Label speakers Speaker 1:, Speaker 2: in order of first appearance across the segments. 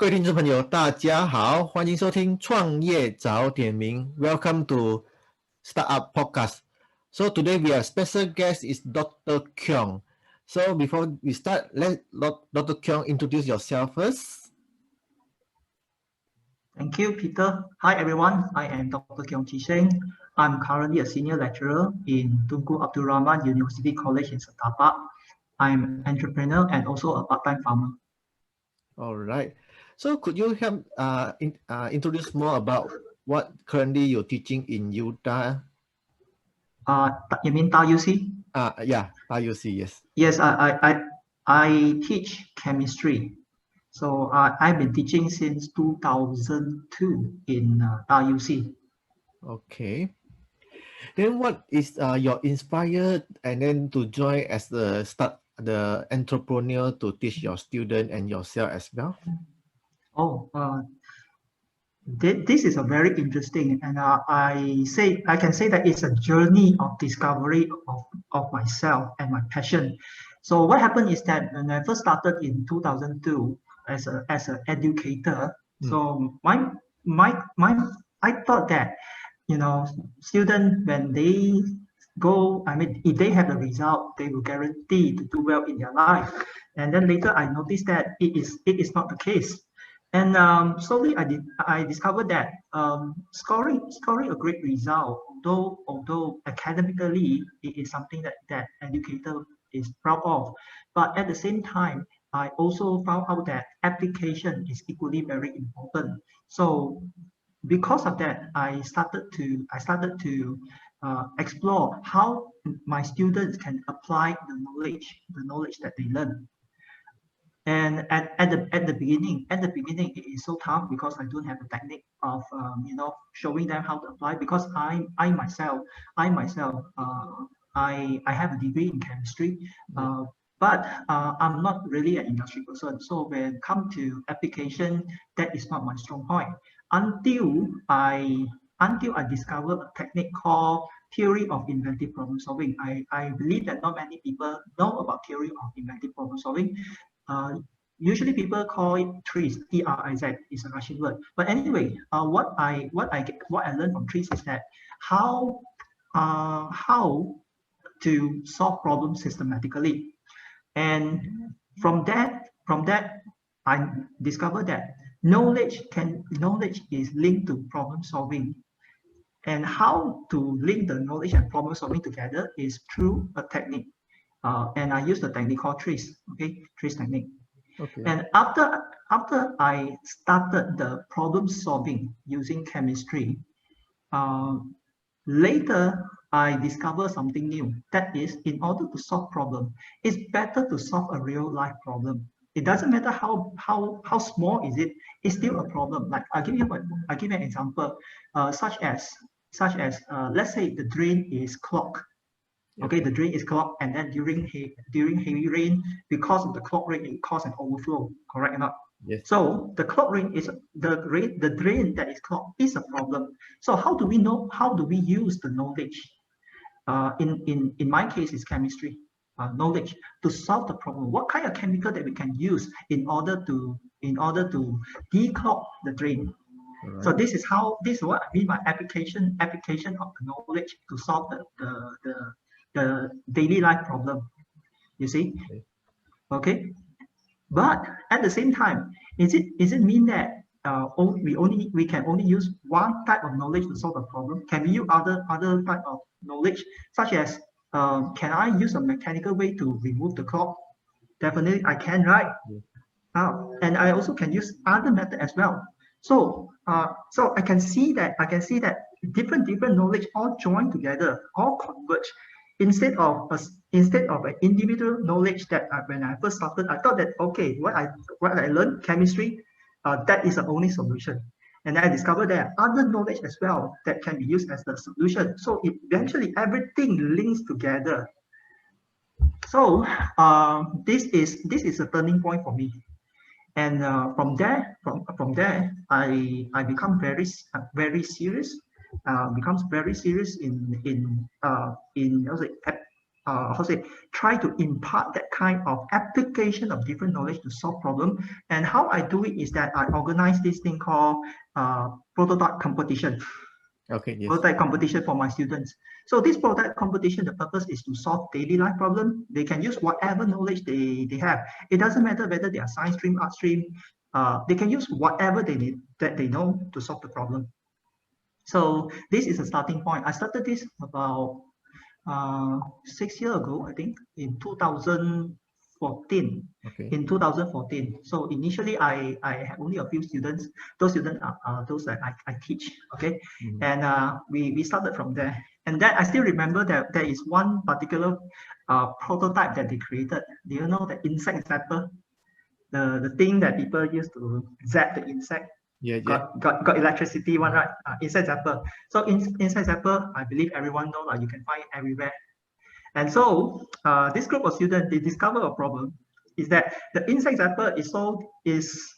Speaker 1: 各位听众朋友，大家好，欢迎收听创业早点名。Welcome to Startup Podcast. So today we have special guest is Dr. Keong. So before we start, let Dr. Keong introduce yourself first.
Speaker 2: Thank you, Peter. Hi, everyone. I am Dr. Keong Chee Sheng. I'm currently a senior lecturer in Tunku Abdul Rahman University College in Setapak. I'm an entrepreneur and also a part-time farmer.
Speaker 1: All right. So could you help introduce more about what currently you're teaching in Utah?
Speaker 2: You mean TAUC?
Speaker 1: Yeah, IUC, yes.
Speaker 2: Yes, I teach chemistry. So I've been teaching since 2002 in TAUC.
Speaker 1: Okay. Then what is your inspired and then to join as the entrepreneur to teach your student and yourself as well?
Speaker 2: Oh, this is a very interesting, and I can say that it's a journey of discovery of myself and my passion. So what happened is that when I first started in 2002 as an educator, so I thought that students when they go, if they have the result, they will guarantee to do well in their life. And then later I noticed that it is not the case. And slowly I discovered that scoring a great result, although academically it is something that educator is proud of, but at the same time I also found out that application is equally very important. So because of that, I started to explore how my students can apply the knowledge that they learn. And at the beginning, it is so tough because I don't have the technique of showing them how to apply, because I myself I have a degree in chemistry, but I'm not really an industry person. So when it comes to application, that is not my strong point. Until I discovered a technique called theory of inventive problem solving. I believe that not many people know about theory of inventive problem solving. Usually people call it TRIZ, T-R-I-Z, is a Russian word. But anyway, what I learned from TRIZ is that how to solve problems systematically. And from that I discovered that knowledge is linked to problem solving. And how to link the knowledge and problem solving together is through a technique. And I use the technique called TRIZ, okay, TRIZ technique. Okay. And after I started the problem solving using chemistry, later I discovered something new. That is, in order to solve problem, it's better to solve a real life problem. It doesn't matter how small is it, it's still a problem. Like I'll give you an example, such as let's say the drain is clogged. Okay, the drain is clogged, and then during heavy rain, because of the clogged rain, it causes an overflow. Correct or not? Yes. So the clogged rain is the drain that is clogged is a problem. So how do we know? How do we use the knowledge? In my case, it's chemistry knowledge to solve the problem. What kind of chemical that we can use in order to declog the drain? Right. So this is what I mean by application of the knowledge to solve the daily life problem, you see. Okay, but at the same time, is it mean that we can only use one type of knowledge to solve a problem? Can we use other type of knowledge, such as can I use a mechanical way to remove the clog? Definitely I can, right? And I also can use other method as well. So I can see that different knowledge all join together, all converge. Instead of an individual knowledge that when I first started, I thought that okay, what I learned chemistry, that is the only solution. And I discovered there are other knowledge as well that can be used as the solution. So eventually everything links together. So this is a turning point for me. And from there, I become very serious. Becomes very serious in try to impart that kind of application of different knowledge to solve problem. And how I do it is that I organize this thing called prototype competition.
Speaker 1: Okay, yes.
Speaker 2: Prototype competition for my students. So this prototype competition, the purpose is to solve daily life problem. They can use whatever knowledge they have. It doesn't matter whether they are science stream, art stream. They can use whatever they know to solve the problem. So this is a starting point. I started this about 6 years ago, I think, in 2014.
Speaker 1: Okay.
Speaker 2: In 2014. So initially, I had only a few students. Those students are those that I teach. Okay, and we started from there. And then I still remember that there is one particular prototype that they created. Do you know the insect zapper? The thing that people used to zap the insect.
Speaker 1: Yeah,
Speaker 2: Got electricity one, right? Insect zapper. So insect zapper, I believe everyone knows, you can find it everywhere. And so this group of students, they discover a problem is that the insect zapper is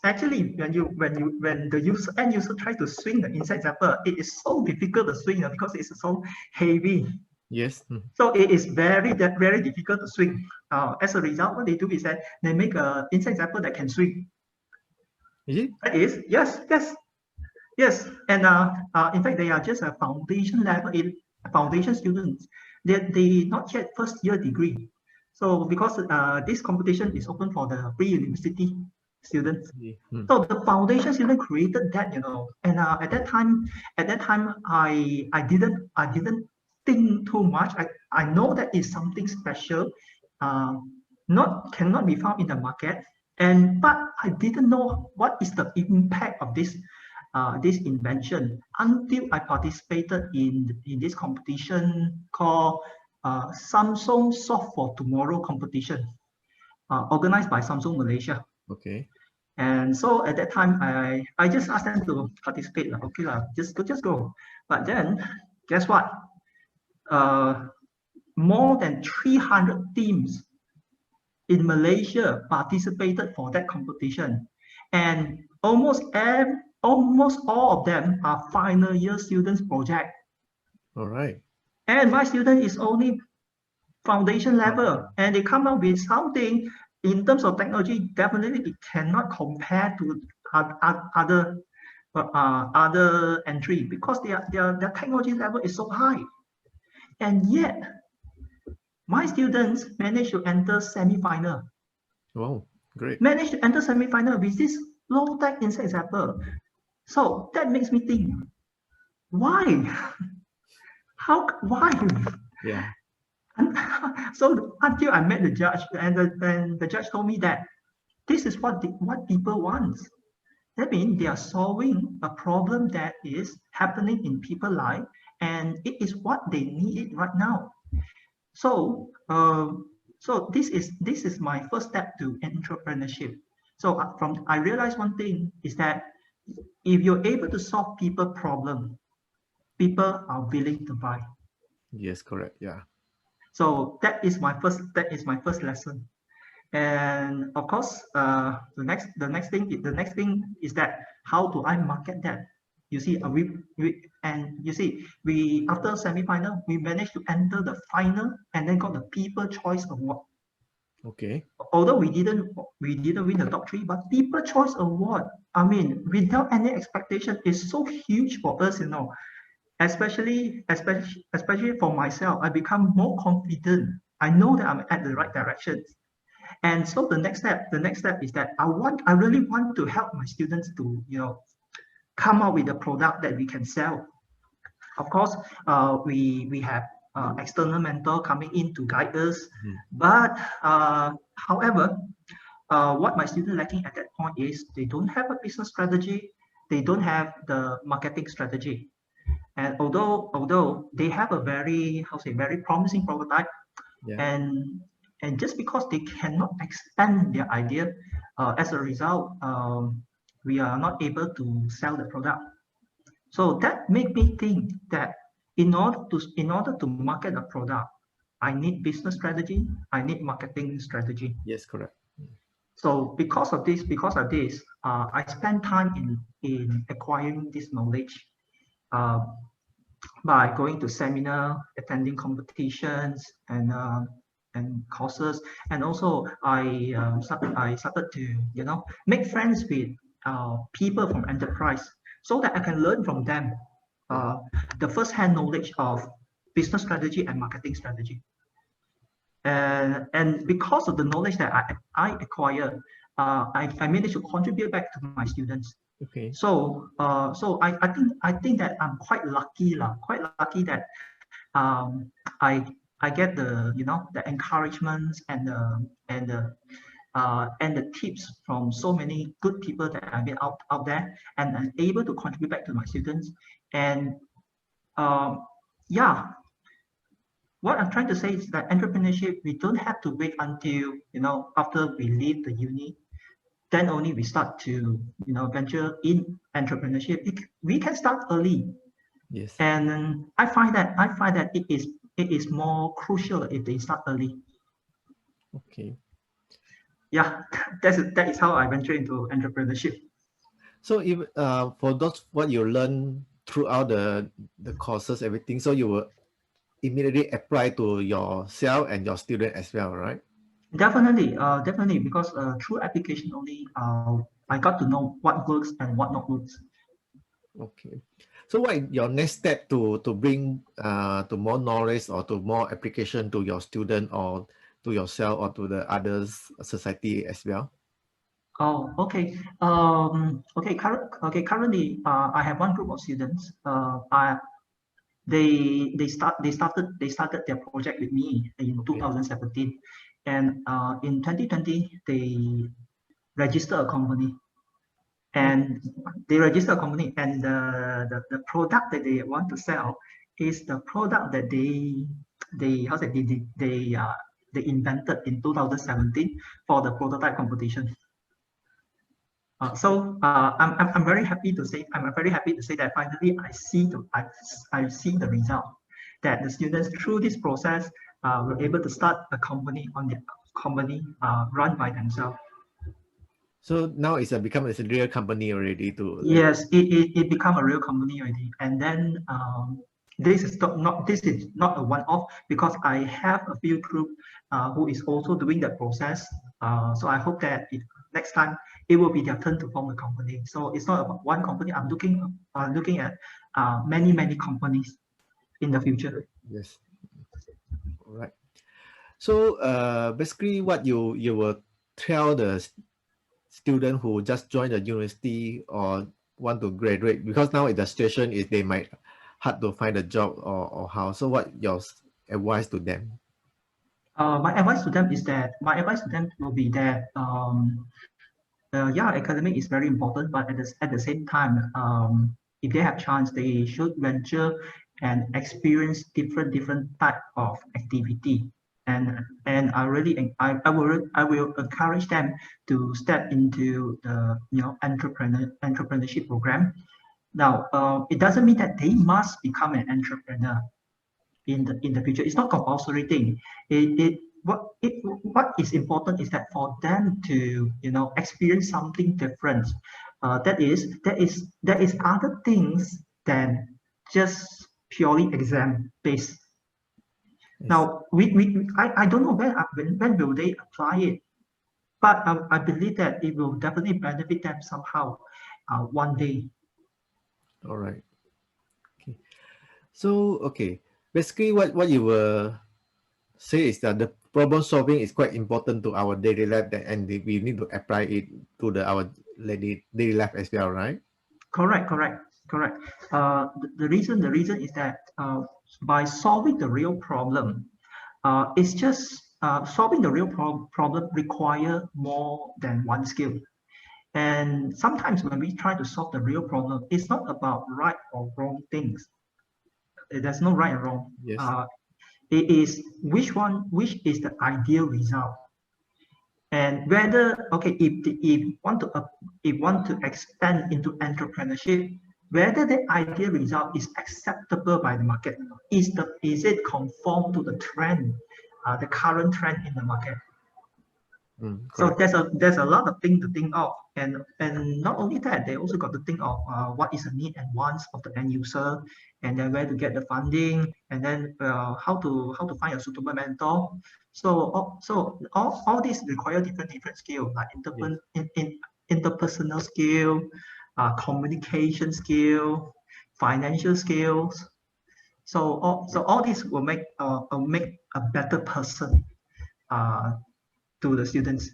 Speaker 2: actually when the end user tries to swing the insect zapper, it is so difficult to swing because it's so heavy.
Speaker 1: Yes.
Speaker 2: So it is very difficult to swing. As a result, what they do is that they make an insect zapper that can swing.
Speaker 1: Is it?
Speaker 2: That is, yes. And in fact, they are just a foundation level, foundation students. They not yet first year degree. So because this competition is open for the pre-university students. So the foundation student created that, and at that time I didn't think too much. I know that is something special, cannot be found in the market, but I didn't know what is the impact of this invention until I participated in this competition called Samsung Soft for Tomorrow competition, organized by Samsung Malaysia.
Speaker 1: Okay.
Speaker 2: And so at that time, I just asked them to participate. Okay, just go. But then, guess what? More than 300 teams in Malaysia participated for that competition, and almost all of them are final year students project.
Speaker 1: All right.
Speaker 2: And my student is only foundation level, and they come up with something in terms of technology. Definitely, it cannot compare to other entry because their technology level is so high. And yet, my students managed to enter semi-final.
Speaker 1: Wow, great.
Speaker 2: Managed to enter semi-final with this low-tech insect zapper. So that makes me think, why? Why?
Speaker 1: Yeah.
Speaker 2: So until I met the judge, and the judge told me that this is what people want. That means they are solving a problem that is happening in people's life, and it is what they need right now. So, so this is my first step to entrepreneurship. So I realized one thing is that if you're able to solve people problem, people are willing to buy.
Speaker 1: Yes, correct. Yeah.
Speaker 2: So that is my first lesson. And of course, the next thing is that how do I market that? You see, we after semi-final, we managed to enter the final and then got the People Choice Award.
Speaker 1: Okay.
Speaker 2: Although we didn't win the top 3, but People Choice Award, I mean, without any expectation, is so huge for us, especially for myself. I become more confident. I know that I'm at the right direction. And so the next step is that I really want to help my students to come up with a product that we can sell. Of course, we have external mentor coming in to guide us. But however, what my students lacking at that point is they don't have a business strategy, they don't have the marketing strategy. And although they have a very promising prototype, and just because they cannot expand their idea, as a result, we are not able to sell the product. So that made me think that in order to market a product, I need business strategy, I need marketing strategy.
Speaker 1: Yes, correct.
Speaker 2: So because of this, I spend time in acquiring this knowledge by going to seminar, attending competitions, and and courses, and also I started to make friends with people from enterprise so that I can learn from them
Speaker 1: Yeah.
Speaker 2: the first-hand knowledge of business strategy and marketing strategy. And because of the knowledge that I acquire, I managed to contribute back to my students.
Speaker 1: Okay.
Speaker 2: So I think that I'm quite lucky that I get the encouragements and the tips from so many good people that I've been out there, and I'm able to contribute back to my students. And yeah, what I'm trying to say is that entrepreneurship, we don't have to wait until after we leave the uni, then only we start to venture in entrepreneurship. We can start early,
Speaker 1: Yes.
Speaker 2: and I find that it is more crucial if they start early.
Speaker 1: Okay.
Speaker 2: Yeah, that is how I venture into entrepreneurship.
Speaker 1: So if for those what you learn throughout the courses, everything, so you will immediately apply to yourself and your student as well, right?
Speaker 2: Definitely, because through application only, I got to know what works and what not works.
Speaker 1: Okay. So what is your next step to bring to more knowledge or to more application to your student or to yourself or to the others society as well?
Speaker 2: Oh, okay. Currently, I have one group of students. They started their project with me in
Speaker 1: Okay.
Speaker 2: 2017, and in 2020 they register a company,
Speaker 1: Oh,
Speaker 2: and the product that they want to sell is the product that they how say they invented in 2017 for the prototype competition. I'm very happy to say that finally I see the result, that the students through this process were able to start a company on the company run by themselves.
Speaker 1: so now it's a become a real company already to like.
Speaker 2: Yes, it become a real company already. And then this is not a one-off, because I have a few group who is also doing that process. So I hope that next time it will be their turn to form a company. So it's not about one company. I'm looking at many companies in the future.
Speaker 1: Yes. All right. So basically what you will tell the student who just joined the university or want to graduate, because now the situation is they might hard to find a job or how. So what your advice to them?
Speaker 2: My advice to them will be that yeah, academic is very important, but at the same time, if they have chance, they should venture and experience different type of activity. And I will encourage them to step into the entrepreneurship program. Now, it doesn't mean that they must become an entrepreneur in the future. It's not compulsory thing. What is important is that for them to experience something different. That is other things than just purely exam based.
Speaker 1: Yes.
Speaker 2: Now I don't know when will they apply it, but I believe that it will definitely benefit them somehow one day.
Speaker 1: All right. Okay. So okay, basically what you will say is that the problem solving is quite important to our daily life, and we need to apply it to our daily life as well, right?
Speaker 2: Correct. The reason is that by solving the real problem, it's just solving the real problem require more than one skill. And sometimes when we try to solve the real problem, it's not about right or wrong things. There's no right and wrong.
Speaker 1: Yes.
Speaker 2: It is which is the ideal result. And whether, okay, if want to expand into entrepreneurship, whether the ideal result is acceptable by the market, is it conform to the trend, the current trend in the market? So
Speaker 1: Correct.
Speaker 2: there's a lot of things to think of, and not only that, they also got to think of what is the need and wants of the end user, and then where to get the funding, and then how to find a suitable mentor. So all these require different skills like
Speaker 1: Yes.
Speaker 2: interpersonal skill, communication skill, financial skills. So all these will make a better person uh, to the students.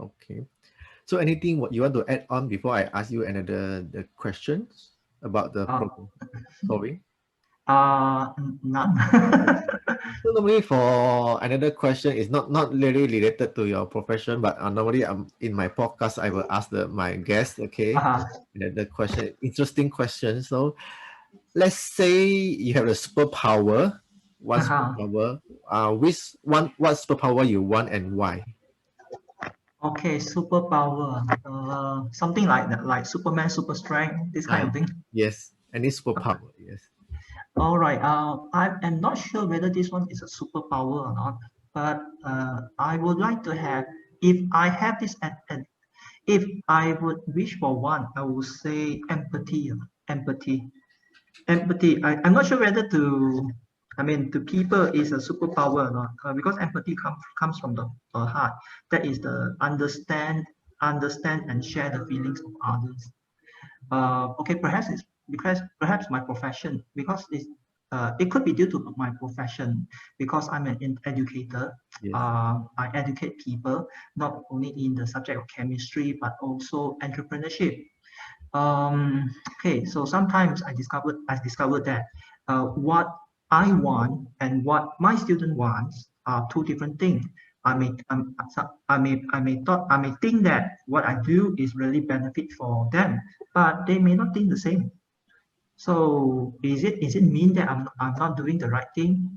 Speaker 1: Okay. So anything what you want to add on before I ask you another the questions about the
Speaker 2: Uh,
Speaker 1: problem solving?
Speaker 2: None.
Speaker 1: So normally for another question is not really related to your profession, but normally in my podcast I will ask my guests, okay,
Speaker 2: uh-huh.
Speaker 1: the question, interesting question. So let's say you have a superpower, one
Speaker 2: Uh-huh.
Speaker 1: superpower, which one, what superpower you want and why?
Speaker 2: Okay, superpower. Something like that, like Superman, super strength, this kind
Speaker 1: I
Speaker 2: of thing.
Speaker 1: Yes, any superpower, yes.
Speaker 2: All right. I am not sure whether this one is a superpower or not, but I would like to have, if I have this, and if I would wish for one, I would say empathy. Empathy. Empathy. I'm not sure whether to, I mean, to people is a superpower or not, because empathy comes from the heart. That is the understand and share the feelings of others. Okay, perhaps it's because perhaps my profession, because it could be due to my profession, because I'm an educator.
Speaker 1: Yes.
Speaker 2: I educate people not only in the subject of chemistry but also entrepreneurship. Okay, so sometimes I discovered that what I want and what my student wants are two different things. I may think that what I do is really benefit for them, but they may not think the same. So is it mean that I'm not doing the right thing?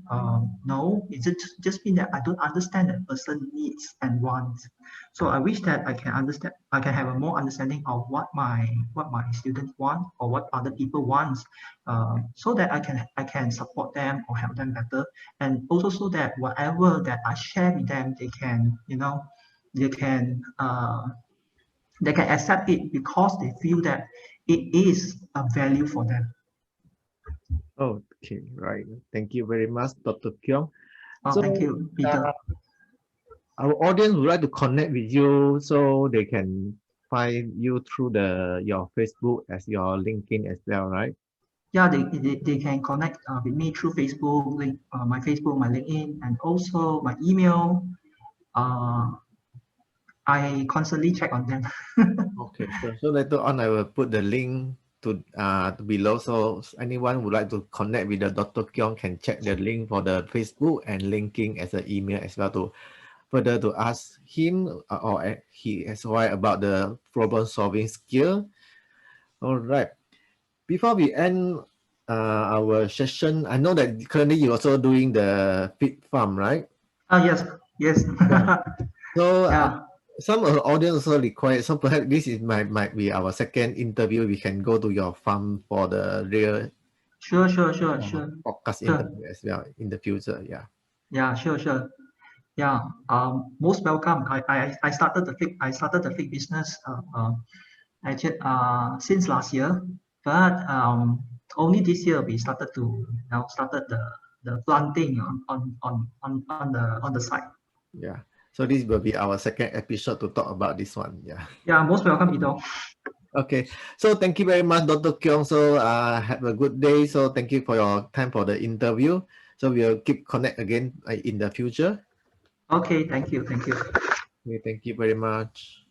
Speaker 2: No. Is it just mean that I don't understand that person needs and wants? So I wish that I can understand. I can have a more understanding of what my students want or what other people want, so that I can support them or help them better, and also so that whatever that I share with them, they can they can uh, they can accept it because they feel that it is a value for them.
Speaker 1: Okay, right. Thank you very much, Dr. Kyung.
Speaker 2: Oh,
Speaker 1: So
Speaker 2: thank you, Peter.
Speaker 1: our audience would like to connect with you so they can find you through your Facebook as your LinkedIn as well, right?
Speaker 2: Yeah, they can connect with me through Facebook, my Facebook, my LinkedIn, and also my email. Uh, I constantly check on them.
Speaker 1: Okay, sure. So later on, I will put the link to below. So anyone would like to connect with the Dr. Kyung can check the link for the Facebook and linking as an email as well to further to ask him or he as well about the problem solving skill. All right. Before we end our session, I know that currently you're also doing the pig farm, right?
Speaker 2: Yes, yes.
Speaker 1: Yeah. So
Speaker 2: Yeah,
Speaker 1: some of the audience also require, so perhaps this is might be our second interview. We can go to your farm for the real
Speaker 2: sure, sure, sure, sure,
Speaker 1: podcast
Speaker 2: sure.
Speaker 1: interview as well in the future. Yeah.
Speaker 2: Yeah, sure, sure. Yeah, most welcome. I started the fig business actually since last year, but only this year we started to now started the planting on the site.
Speaker 1: Yeah. So this will be our second episode to talk about this one. Yeah.
Speaker 2: Yeah, most welcome, Ito.
Speaker 1: Okay. So thank you very much, Dr. Kyung. So have a good day. So thank you for your time for the interview. So we'll keep connect again in the future.
Speaker 2: Okay, thank you, thank you.
Speaker 1: Okay, thank you very much.